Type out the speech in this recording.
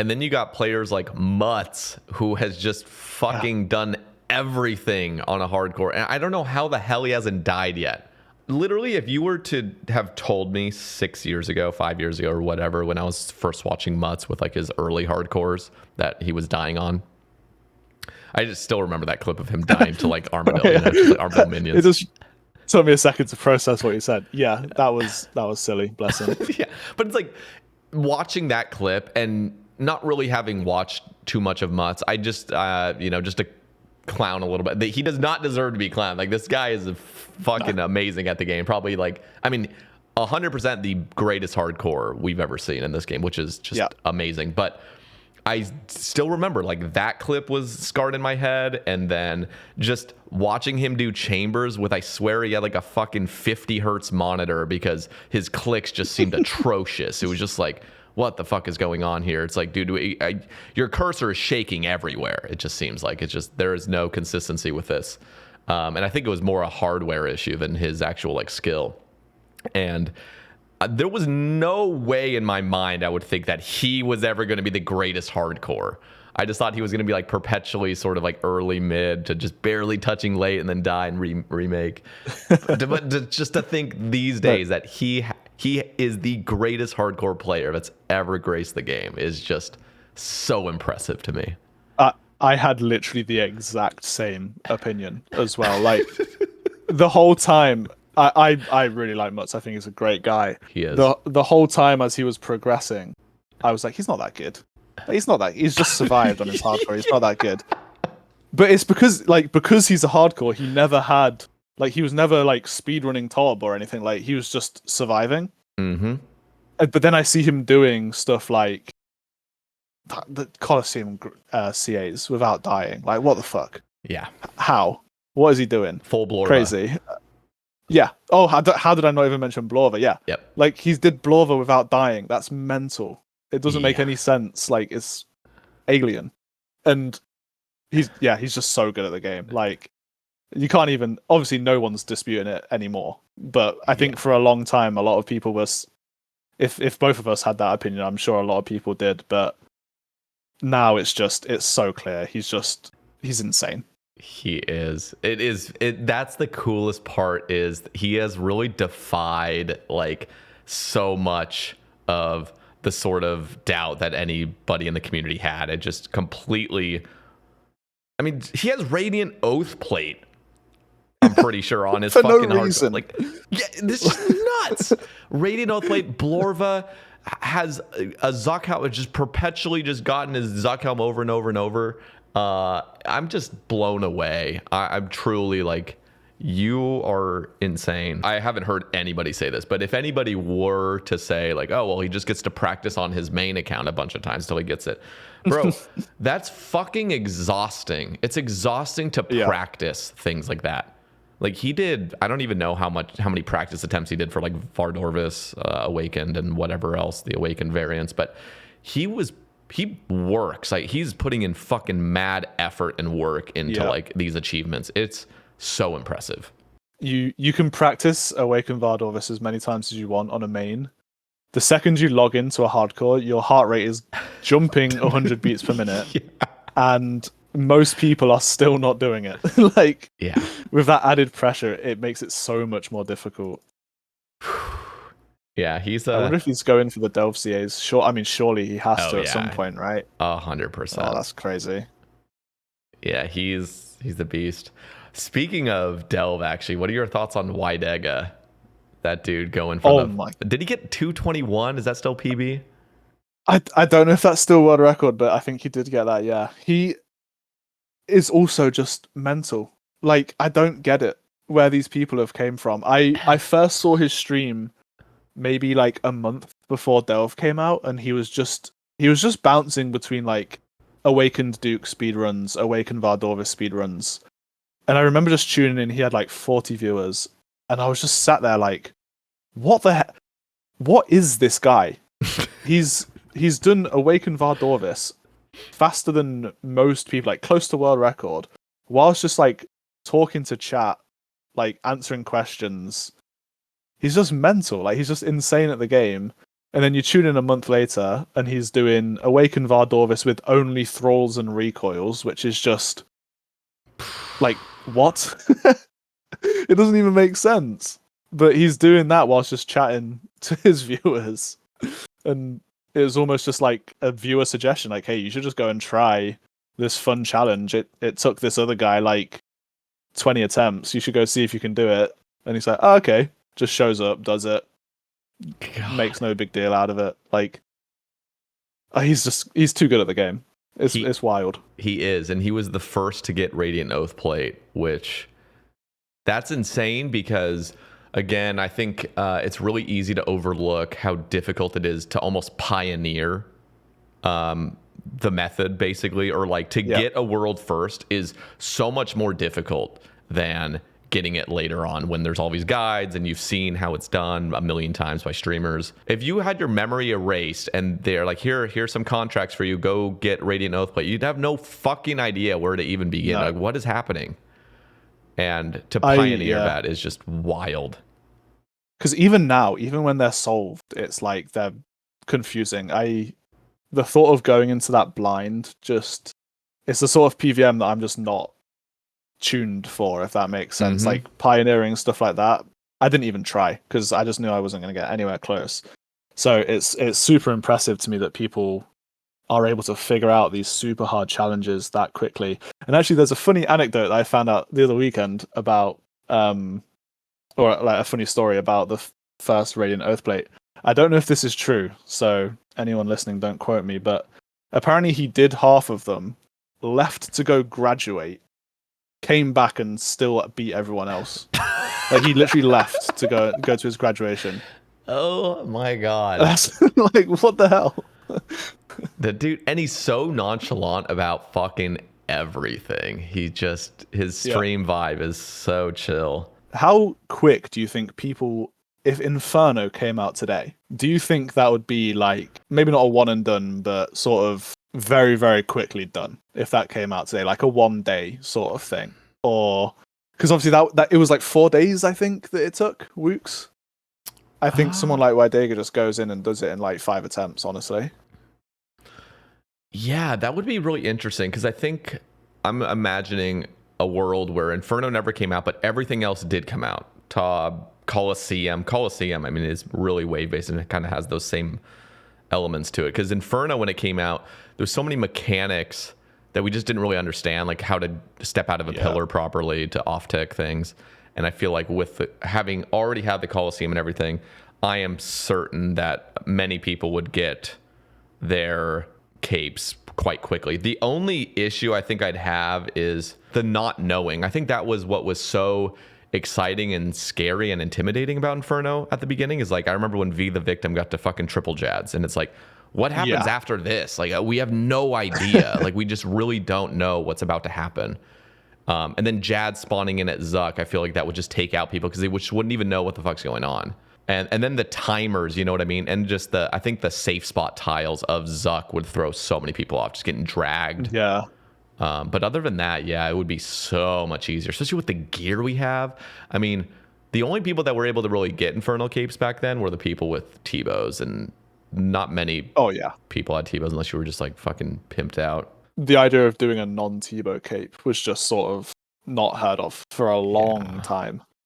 And then you got players like Mutz, who has just fucking done everything on a hardcore. And I don't know how the hell he hasn't died yet. Literally, if you were to have told me 6 years ago, 5 years ago, or whatever, when I was first watching Mutz with like his early hardcores that he was dying on, I just still remember that clip of him dying to like armadillo, like armadillo minions. It just took me a second to process what you said. Yeah, that was silly. Bless him. Yeah, but it's like watching that clip and not really having watched too much of Mutz. I just, just to clown a little bit. He does not deserve to be clowned. Like, this guy is fucking amazing at the game. Probably 100% the greatest hardcore we've ever seen in this game, which is just amazing. But I still remember, like, that clip was scarred in my head, and then just watching him do chambers with, I swear he had like a fucking 50 hertz monitor because his clicks just seemed atrocious. It was just like, what the fuck is going on here? It's like, dude, your cursor is shaking everywhere. It just seems like there is no consistency with this. And I think it was more a hardware issue than his actual like skill. And there was no way in my mind I would think that he was ever going to be the greatest hardcore. I just thought he was going to be like perpetually sort of like early mid to just barely touching late and then die and remake. but just to think these days that he is the greatest hardcore player that's ever graced the game is just so impressive to me. I had literally the exact same opinion as well. Like, the whole time, I really like Mutz. I think he's a great guy. He is. The whole time as he was progressing, I was like, he's not that good. He's just survived on his hardcore. He's not that good. But it's because he's a hardcore, he never had, like, he was never like speedrunning top or anything. Like, he was just surviving. Mm-hmm. But then I see him doing stuff like the Coliseum CAs without dying. Like, what the fuck? Yeah. How? What is he doing? Full Blorva. Crazy. Yeah. Oh, how did I not even mention Blorva? Yeah. Yep. Like, he did Blorva without dying. That's mental. It doesn't make any sense. Like, it's alien. And he's just so good at the game. Like, you can't even, obviously no one's disputing it anymore. But I think for a long time, a lot of people was, if both of us had that opinion, I'm sure a lot of people did. But now it's so clear. He's insane. He is. That's the coolest part, is he has really defied like so much of the sort of doubt that anybody in the community had. It just completely, I mean, he has Radiant Oath plate, I'm pretty sure, on his fucking hardcore. Like, yeah, this is nuts. Radiant Oath plate. Blorva has a Zuckhelm, just perpetually just gotten his Zuckhelm over and over and over. I'm just blown away. I'm truly like, you are insane. I haven't heard anybody say this, but if anybody were to say like, oh, well, he just gets to practice on his main account a bunch of times till he gets it. Bro, that's fucking exhausting. It's exhausting to practice things like that. Like, he did, I don't even know how many practice attempts he did for like Vardorvis, Awakened, and whatever else, the Awakened variants, but he works. Like, he's putting in fucking mad effort and work into like these achievements. It's so impressive. You can practice Awaken Vardorvis as many times as you want on a main. The second you log into a hardcore, your heart rate is jumping 100 beats per minute. And most people are still not doing it. Like, with that added pressure, it makes it so much more difficult. Yeah, he's. I wonder if he's going for the Delve CAs. Sure, I mean, surely he has to at some point, right? 100%. Oh, that's crazy. Yeah, he's the beast. Speaking of Delve, actually, what are your thoughts on Widega? That dude going for did he get 221? Is that still PB? I don't know if that's still world record, but I think he did get that. Yeah, he is also just mental. Like, I don't get it where these people have came from. I first saw his stream maybe like a month before Delve came out, and he was just bouncing between like Awakened Duke speedruns, Awakened Vardorvis speedruns. And I remember just tuning in, he had like 40 viewers, and I was just sat there like, what the heck? What is this guy? He's done Awakened Vardorvis faster than most people, like close to world record, whilst just like talking to chat, like answering questions. He's just mental. Like, he's just insane at the game. And then you tune in a month later, and he's doing Awaken Vardorvis with only thralls and recoils, which is just like what? It doesn't even make sense. But he's doing that whilst just chatting to his viewers, and it was almost just like a viewer suggestion, like, "Hey, you should just go and try this fun challenge. It took this other guy like 20 attempts. You should go see if you can do it." And he's like, "Oh, okay." Just shows up, does it. God. Makes no big deal out of it. Like, he's too good at the game. It's wild. He is, and he was the first to get Radiant Oath Plate, which that's insane because, again, I think it's really easy to overlook how difficult it is to almost pioneer the method, basically, or like to get a world first is so much more difficult than getting it later on when there's all these guides and you've seen how it's done a million times by streamers. If you had your memory erased and they're like, here's some contracts for you, go get Radiant Oath Plate, you'd have no fucking idea where to even begin. Like, what is happening? And to pioneer that is just wild. Because even now, even when they're solved, it's like they're confusing. The thought of going into that blind, it's the sort of PVM that I'm just not tuned for, if that makes sense. Like pioneering stuff like that, I didn't even try because I just knew I wasn't going to get anywhere close. So it's super impressive to me that people are able to figure out these super hard challenges that quickly. And actually, there's a funny anecdote that I found out the other weekend about, or like a funny story about the first Radiant Oathplate. I don't know if this is true, so anyone listening, don't quote me, but apparently he did half of them, left to go graduate, came back and still beat everyone else. Like, he literally left to go to his graduation. Oh my god. That's like, what the hell? The dude, and he's so nonchalant about fucking everything. His stream vibe is so chill. How quick do you think people, if Inferno came out today, do you think that would be like, maybe not a one and done, but sort of very, very quickly done if that came out today, like a 1 day sort of thing? Or because obviously that it was like 4 days, I think, that it took Wooks. I think someone like Widega just goes in and does it in like 5 attempts, honestly. Yeah, that would be really interesting because I think I'm imagining a world where Inferno never came out, but everything else did come out. Coliseum, I mean, is really wave-based and it kind of has those same elements to it. Because Inferno, when it came out, there's so many mechanics that we just didn't really understand, like how to step out of a pillar properly to off-tick things. And I feel like with having already had the Coliseum and everything, I am certain that many people would get their capes quite quickly. The only issue I think I'd have is the not knowing. I think that was what was so exciting and scary and intimidating about Inferno at the beginning, is like, I remember when V the Victim got to fucking triple Jads, and it's like, what happens after this? Like, we have no idea. Like, we just really don't know what's about to happen. And then Jad spawning in at Zuck, I feel like that would just take out people because they wouldn't even know what the fuck's going on. And then the timers, you know what I mean? And just I think the safe spot tiles of Zuck would throw so many people off, just getting dragged. Yeah. But other than that, it would be so much easier, especially with the gear we have. I mean, the only people that were able to really get Infernal Capes back then were the people with T-bows, and not many people had T-bows unless you were just like fucking pimped out. The idea of doing a non-T-bow cape was just sort of not heard of for a long time.